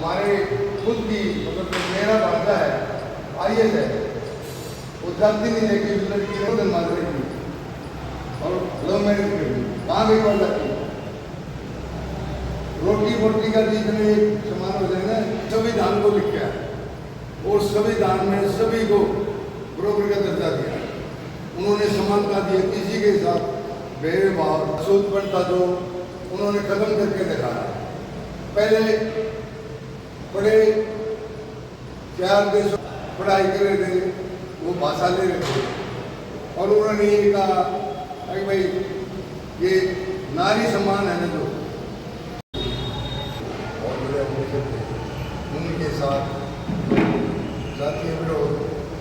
हमारे खुद की मतलब जो मेरा भाषा है IS है, वो जाती नहीं है कि लड़की को दिन मार रही थी और लव मैरिज की कहाँ गई वो लड़की। रोटी बोटी का जितने समान हो जाएगा संविधान को लिख के आया और संविधान में सभी को बराबर का दर्जा दिया। उन्होंने समानता दी, किसी के साथ भेदभाव उत्पन्नता जो उन्होंने खत्म करके दिखाया। पहले बड़े 4 देशों पढ़ाई कर रहे थे, वो भाषा ले रहे थे और उन्होंने ये कहा अरे भाई ये नारी सम्मान है ना जो और बड़े अवसर थे उनके साथ जातीय विरोध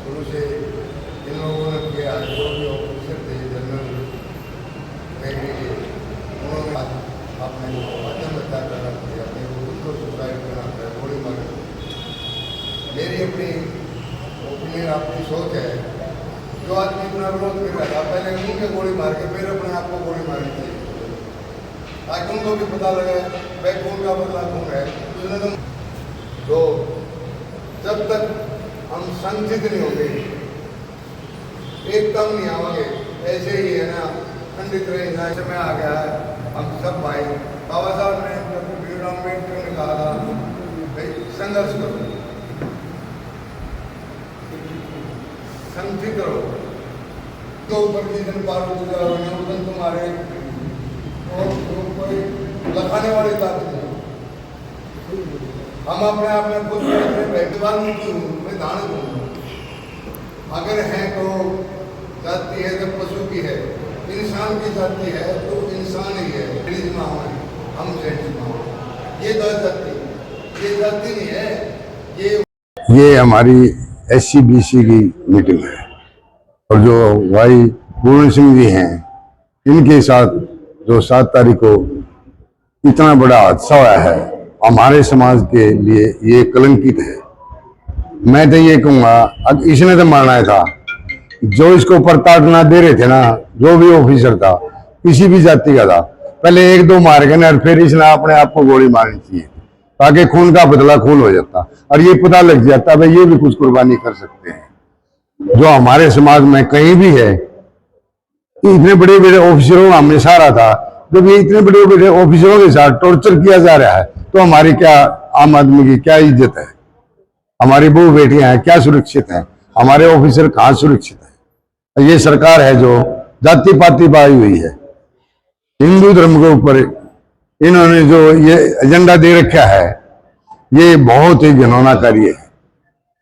शुरू से इन लोगों ने किया। जो भी ऑफिसर थे जनरल उन्होंने अपने वचन बता कर अपने खुद को सुसाइड करना था, गोली मार। मेरी अपनी ओपिनियन अपनी सोच है, जो आदमी इतना विरोध कर रहा था पहले उनके गोली मार के फिर अपने आप को गोली मारनी चाहिए ताकि उनको भी पता लगे भाई कौन का बदला कौन है। तो जब तक हम संचित नहीं होंगे, एकदम नहीं आवागे, ऐसे ही है ना खंडित रहे समय आ गया है। हम सब भाई बाबा साहब ने भीमराव अम्बेडकर ने कहा था भाई संघर्ष करो, संगठित रहो, तो ऊपर जितने पार तुम्हारे और कोई लखाने वाली ताकत नहीं। हम अपने आप में खुद भगवान की हूँ, मैं दान हूँ। अगर है तो जाति है तो पशु की है, इंसान की जाति है तो इंसान ही है। हम ये तो जाति, ये जाति नहीं है। ये हमारी SC-BC की मीटिंग है और जो भाई पूर्ण सिंह जी हैं, इनके साथ जो 7 तारीख को इतना बड़ा हादसा हुआ है, हमारे समाज के लिए ये कलंकित है। मैं तो ये कहूँगा अब इसने तो मारना था, जो इसको प्रताड़ना दे रहे थे ना, जो भी ऑफिसर था किसी भी जाति का था, पहले 1-2 मार गए ना, फिर इसने अपने आप को गोली मारनी चाहिए ताकि खून का बदला खून हो जाता और ये पता लग जाता भाई ये भी कुछ कुर्बानी कर सकते हैं। जो हमारे समाज में कहीं भी है, इतने बड़े बड़े ऑफिसरों का हमें सहारा था, जब ये इतने बड़े बड़े ऑफिसरों के साथ टॉर्चर किया जा रहा है तो हमारी क्या आम आदमी की क्या इज्जत है? हमारी बहू बेटियां हैं क्या सुरक्षित हैं? हमारे ऑफिसर कहाँ सुरक्षित है? ये सरकार है जो जाति पाति पाई हुई है। हिंदू धर्म के ऊपर इन्होंने जो ये एजेंडा दे रखा है, ये बहुत ही घिनौना कार्य है।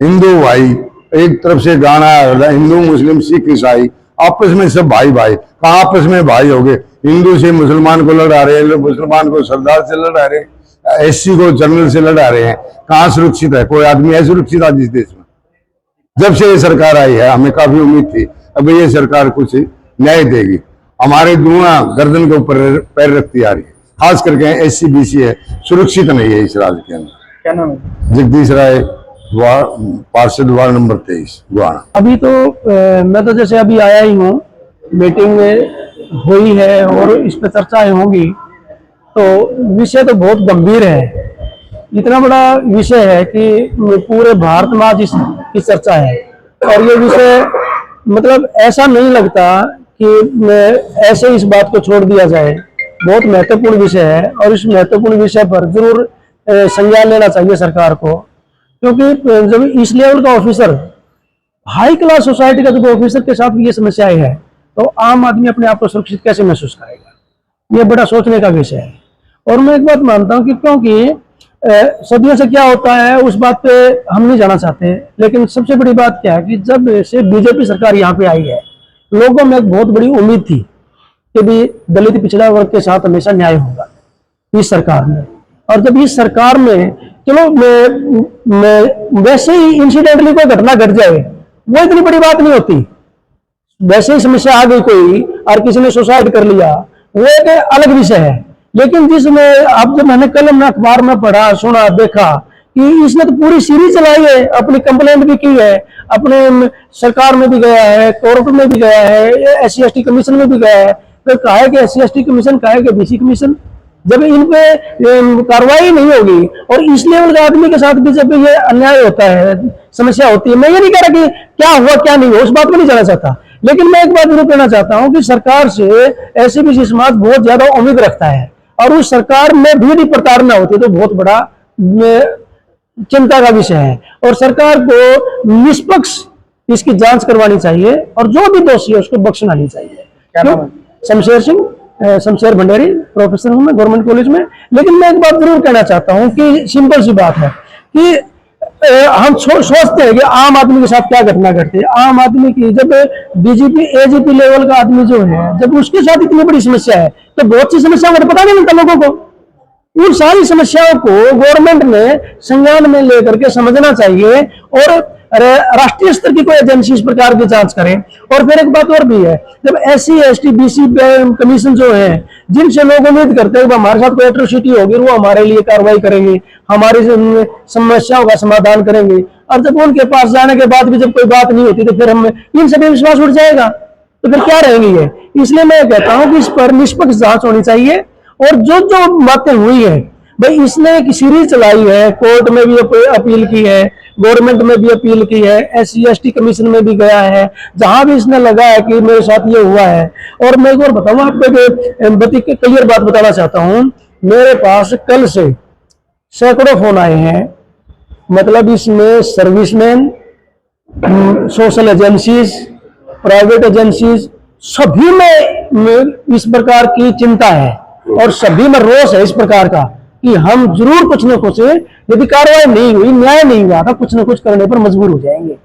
हिंदू भाई एक तरफ से गाना हिंदू मुस्लिम सिख ईसाई आपस में सब भाई भाई, कहाँ आपस में भाई हो गए? हिंदू से मुसलमान को लड़ा रहे हैं, मुसलमान को सरदार से लड़ा रहे हैं, SC को जनरल से लड़ा रहे हैं। कहाँ सुरक्षित है? कोई आदमी है सुरक्षित आज इस देश में? जब से ये सरकार आई है हमें काफी उम्मीद थी अब ये सरकार कुछ न्याय देगी। हमारे दुआ गर्दन के ऊपर पैर रखती आ रही है, खास करके SC-BC है, सुरक्षित नहीं है इस राज्य के अंदर। क्या नाम है? जगदीश राय, पार्षद वार्ड नंबर 23 गुआना। अभी तो मैं तो जैसे अभी आया ही हूँ, मीटिंग में हुई है और इस पर चर्चाएं होंगी, तो विषय तो बहुत गंभीर है। इतना बड़ा विषय है कि पूरे भारत में आज इसकी चर्चा है और ये विषय मतलब ऐसा नहीं लगता कि ऐसे इस बात को छोड़ दिया जाए। बहुत महत्वपूर्ण विषय है और इस महत्वपूर्ण विषय पर जरूर संज्ञान लेना चाहिए सरकार को, क्योंकि जब इस लेवल का ऑफिसर, हाई क्लास सोसाइटी का जब ऑफिसर के साथ ये समस्याएं है तो आम आदमी अपने आप को सुरक्षित कैसे महसूस करेगा? ये बड़ा सोचने का विषय है। और मैं एक बात मानता हूँ कि क्योंकि सदियों से क्या होता है उस बात पे हम नहीं जाना चाहते, लेकिन सबसे बड़ी बात क्या है कि जब से बीजेपी सरकार यहाँ पे आई है, लोगों में एक बहुत बड़ी उम्मीद थी कि भी दलित पिछड़ा वर्ग के साथ हमेशा न्याय होगा इस सरकार में। और जब इस सरकार में चलो वैसे ही इंसिडेंटली कोई घटना घट जाए वो इतनी बड़ी बात नहीं होती, वैसे ही समस्या आ गई कोई और किसी ने सुसाइड कर लिया वो एक अलग विषय है। लेकिन जिसमें अब जब मैंने कल में अखबार में पढ़ा सुना देखा कि इसने तो पूरी सीरीज चलाई है, अपनी कंप्लेंट भी की है, अपने सरकार में भी गया है, कोर्ट में भी गया है, SC-ST कमीशन में भी गया है। फिर कहा है कि SC-ST कमीशन, कहा है कि BC कमीशन, जब इन पे कार्रवाई नहीं होगी और इस लेवल के आदमी के साथ भी जब ये अन्याय होता है, समस्या होती है, मैं ये नहीं कह रहा कि क्या हुआ क्या नहीं हुआ, उस बात में नहीं जाना चाहता, लेकिन मैं एक बात जरूर कहना चाहता हूं कि सरकार से ऐसे भी समाज बहुत ज्यादा उम्मीद रखता है और उस सरकार में भी यदि प्रताड़ना होती है तो बहुत बड़ा चिंता का विषय है। और सरकार को निष्पक्ष इसकी जांच करवानी चाहिए और जो भी दोषी है उसको बख्शना नहीं चाहिए। क्या नाम है? शमशेर सिंह, शमशेर भंडारी, प्रोफेसर हूं मैं गवर्नमेंट कॉलेज में। लेकिन मैं एक बात जरूर कहना चाहता हूं कि सिंपल सी बात है कि हम सोचते हैं कि आम आदमी के साथ क्या घटना घटती है। आम आदमी की जब डीजीपी एजीपी लेवल का आदमी जो है जब उसके साथ इतनी बड़ी समस्या है तो बहुत सी समस्याओं का पता नहीं मिलता लोगों को। उन सारी समस्याओं को गवर्नमेंट ने संज्ञान में लेकर के समझना चाहिए और राष्ट्रीय स्तर की कोई एजेंसी इस प्रकार की जांच करें। और फिर एक बात और भी है, जब SC ST BC कमीशन जो है जिनसे लोग उम्मीद करते हैं कि हमारे साथ कोई एट्रोसिटी होगी वो हमारे लिए कार्रवाई करेंगे, हमारी समस्याओं का समाधान करेंगे, और जब उनके पास जाने के बाद भी जब कोई बात नहीं होती तो फिर हम इन सभी विश्वास उठ जाएगा, तो फिर क्या रहेंगी ये। इसलिए मैं कहता हूं कि इस पर निष्पक्ष जांच होनी चाहिए और जो जो बातें हुई है भाई इसने एक सीरीज चलाई है, कोर्ट में भी अपील की है, गवर्नमेंट में भी अपील की है, SC ST कमीशन में भी गया है, जहां भी इसने लगा है कि मेरे साथ ये हुआ है। और मैं एक और बताऊं आपको क्लियर बात बताना चाहता हूं, मेरे पास कल से सैकड़ों फोन आए हैं, मतलब इसमें serviceman, social agencies, private agencies सभी में इस प्रकार की चिंता है और सभी में रोष है इस प्रकार का कि हम जरूर कुछ न कुछ, यदि कार्रवाई नहीं हुई, न्याय नहीं हुआ तो कुछ न कुछ करने पर मजबूर हो जाएंगे।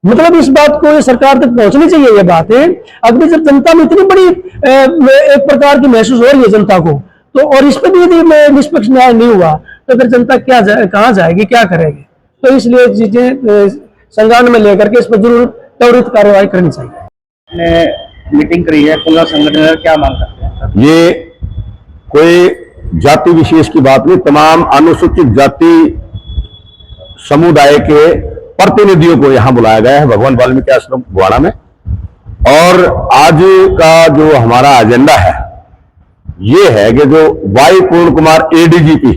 मतलब इस बात को ये सरकार तक पहुंचनी चाहिए ये बात है। अगर जब जनता में इतनी बड़ी एक प्रकार की महसूस हो रही है जनता को, तो और इस पर भी यदि निष्पक्ष न्याय नहीं हुआ तो फिर जनता कहाँ जाएगी, क्या करेगी। तो इसलिए चीजें संज्ञान में लेकर के इस पर जरूर त्वरित कार्रवाई करनी चाहिए। मीटिंग करी है, पूरा संगठन क्या मांग करते हैं? ये कोई जाति विशेष की बात नहीं, तमाम अनुसूचित जाति समुदाय के प्रतिनिधियों को यहां बुलाया गया है भगवान वाल्मीकि आश्रम गोवाड़ा में। और आज का जो हमारा एजेंडा है ये है कि जो वाई पूर्ण कुमार ADGP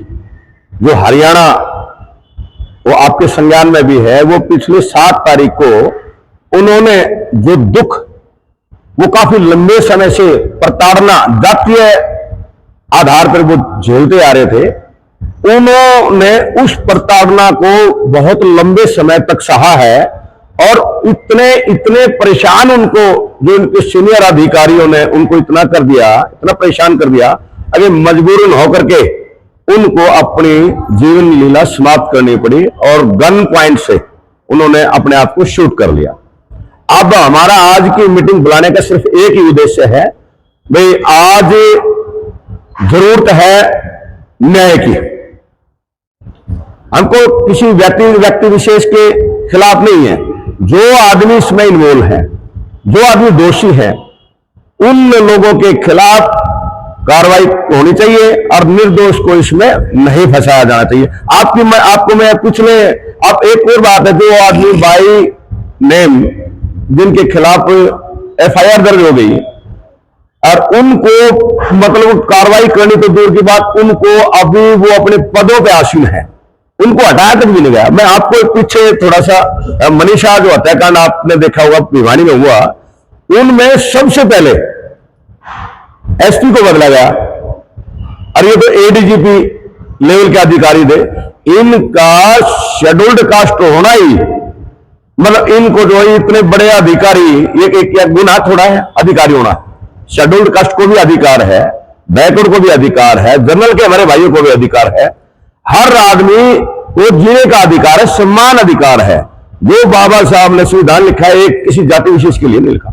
जो हरियाणा, वो आपके संज्ञान में भी है, वो पिछले 7 तारीख को उन्होंने जो दुख, वो काफी लंबे समय से प्रताड़ना जातीय आधार पर वो झेलते आ रहे थे, उन्होंने उस प्रताड़ना को बहुत लंबे समय तक सहा है और इतने परेशान उनको, जो उनके सीनियर अधिकारियों ने उनको इतना कर दिया, इतना परेशान कर दिया, अगर मजबूरन होकर के उनको अपनी जीवन लीला समाप्त करनी पड़ी और गन पॉइंट से उन्होंने अपने आप को शूट कर लिया। अब हमारा आज की मीटिंग बुलाने का सिर्फ एक ही उद्देश्य है, भाई आज जरूरत है न्याय की। हमको किसी व्यक्ति विशेष के खिलाफ नहीं है, जो आदमी इसमें इन्वॉल्व है, जो आदमी दोषी है, उन लोगों के खिलाफ कार्रवाई होनी चाहिए और निर्दोष को इसमें नहीं फंसाया जाना चाहिए। आपको मैं पूछ ले, अब एक और बात है, जो आदमी बाई नेम जिनके खिलाफ FIR दर्ज हो गई और उनको मतलब कार्रवाई करनी तो दूर की बात, उनको अभी वो अपने पदों पे आसीन है, उनको हटाया तक भी नहीं गया। मैं आपको पीछे थोड़ा सा मनीषा जो हत्याकांड आपने देखा होगा भिवानी में हुआ, उनमें सबसे पहले SP को बदला गया और ये तो ADGP लेवल के अधिकारी थे। इनका शेड्यूल्ड कास्ट होना ही, मतलब इनको जो इतने बड़े अधिकारी, ये गुनाह थोड़ा है अधिकारी होना। शेड्यूल्ड कास्ट को भी अधिकार है, बैकवर्ड को भी अधिकार है, जनरल के हमारे भाइयों को भी अधिकार है, हर आदमी को जीने का अधिकार है, सम्मान अधिकार है। जो बाबा साहब ने संविधान लिखा है एक किसी जाति विशेष के लिए नहीं लिखा।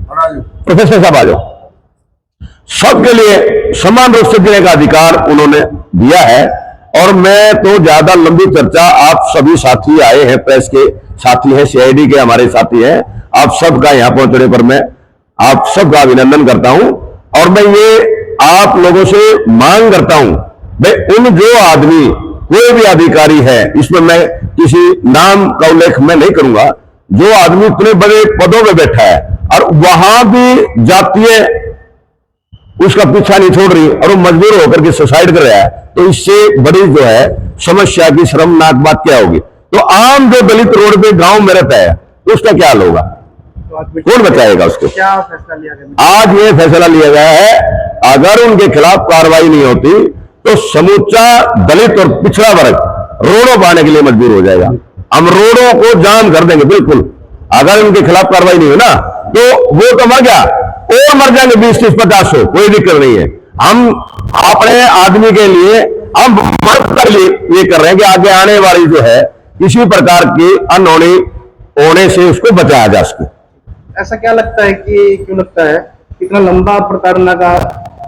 प्रोफेसर साहब आ जाओ, सबके लिए समान रूप से जीने का अधिकार उन्होंने दिया है। और मैं तो ज्यादा लंबी चर्चा, आप सभी साथी आए हैं, प्रेस के साथी हैं, CID के हमारे साथी हैं, आप सबका यहां पहुंचने पर मैं आप सबका अभिनंदन करता हूं। और मैं ये आप लोगों से मांग करता हूं, भाई उन जो आदमी, कोई भी अधिकारी है, इसमें मैं किसी नाम का उल्लेख मैं नहीं करूंगा, जो आदमी इतने बड़े पदों में बैठा है और वहां भी जातीय उसका पीछा नहीं छोड़ रही और वो मजबूर होकर के सुसाइड कर रहा है, तो इससे बड़ी जो है समस्या की शर्मनाक बात क्या होगी? तो आम जो दलित रोड पे गांव में रहता है उसका क्या हाल होगा? कौन बचाएगा उसको? क्या फैसला लिया गया? आज ये फैसला लिया गया है, अगर उनके खिलाफ कार्रवाई नहीं होती तो समूचा दलित और पिछड़ा वर्ग रोडों पर आने के लिए मजबूर हो जाएगा। हम रोडों को जाम कर देंगे बिल्कुल। अगर उनके खिलाफ कार्रवाई नहीं हुई ना तो वो तो मर गया और मर जाएंगे 20-30-50 हो, कोई दिक्कत नहीं है। हम अपने आदमी के लिए हम मदद कर लिए ये कर रहे हैं कि आगे आने वाली जो है किसी प्रकार की अनहोनी होने से उसको बचाया जा सके। ऐसा क्या लगता है कि क्यों लगता है इतना लंबा प्रताड़ना का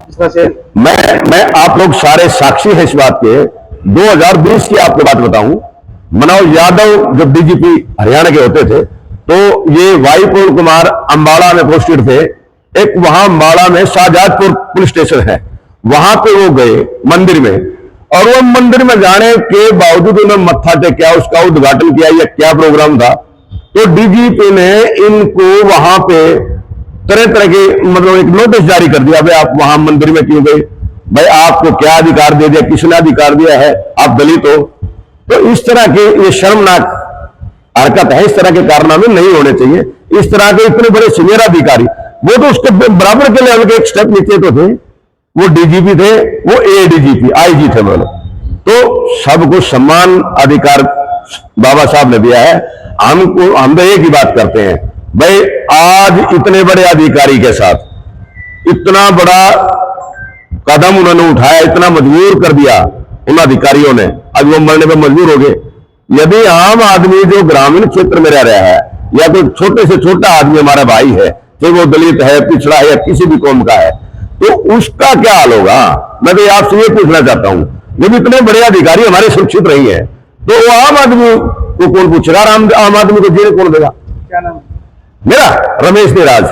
इस वजह से? मैं आप लोग सारे साक्षी हैं इस बात के। 2020 की आपको बात बताऊं, मनोज यादव जब डीजीपी हरियाणा के होते थे तो ये वाई पवन कुमार अंबाला में पोस्टेड थे। एक वहां अंबाला में शाहजहादपुर पुलिस स्टेशन है, वहां पे वो गए मंदिर में, और वो मंदिर में जाने के बावजूद उन्होंने मत्था टेका, उसका उद्घाटन किया या क्या प्रोग्राम था, तो डीजीपी ने इनको वहां पे तरह तरह के मतलब एक नोटिस जारी कर दिया, भाई आप वहां मंदिर में क्यों गए, भाई आपको क्या अधिकार दे दिया, किसने अधिकार दिया है, आप दलित हो। तो इस तरह के ये शर्मनाक हरकत है, इस तरह के कारनामे नहीं होने चाहिए। इस तरह के इतने बड़े सीनियर अधिकारी, वो तो उसके बराबर के लेवल के एक स्टेप नीचे तो थे, वो डीजीपी थे, वो एडीजीपी आईजी थे बोले। तो सबको समान अधिकार बाबा साहब ने दिया है। हम तो एक ही बात करते हैं, भाई आज इतने बड़े अधिकारी के साथ इतना बड़ा कदम उन्होंने उठाया, इतना मजबूर कर दिया उन अधिकारियों ने, आज वो मरने पर मजबूर हो गए। यदि आम आदमी जो ग्रामीण क्षेत्र में रह रहा है या कोई छोटे से छोटा आदमी हमारा भाई है, चाहे वो दलित है, पिछड़ा है या किसी भी कौम का है, तो उसका क्या हाल होगा? मैं तो आपसे ये पूछना चाहता हूं, जब इतने बड़े अधिकारी हमारे सुरक्षित रही है तो वो आम आदमी को कौन पूछेगा? आम आदमी को जेल कौन देगा? क्या नाम? मेरा रमेश देराज,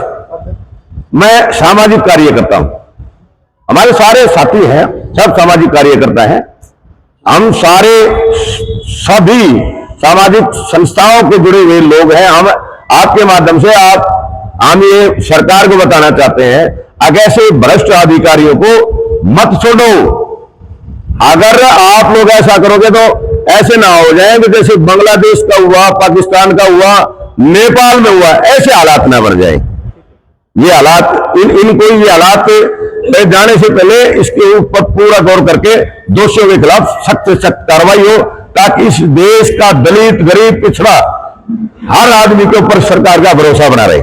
मैं सामाजिक कार्य करता हूं। हमारे सारे साथी हैं, सब सामाजिक कार्यकर्ता हैं। हम सारे सभी सामाजिक संस्थाओं के जुड़े हुए लोग हैं। हम आपके माध्यम से हम ये सरकार को बताना चाहते हैं, अगर ऐसे भ्रष्ट अधिकारियों को मत छोड़ो। अगर आप लोग ऐसा करोगे तो ऐसे ना हो जाएंगे जैसे बांग्लादेश का हुआ, पाकिस्तान का हुआ, नेपाल में हुआ, ऐसे हालात ना बन जाए। ये हालात इनको ये हालात जाने से पहले इसके ऊपर पूरा गौर करके दोषियों के खिलाफ सख्त से सख्त कार्रवाई हो, ताकि इस देश का दलित, गरीब, पिछड़ा हर आदमी के ऊपर सरकार का भरोसा बना रहे।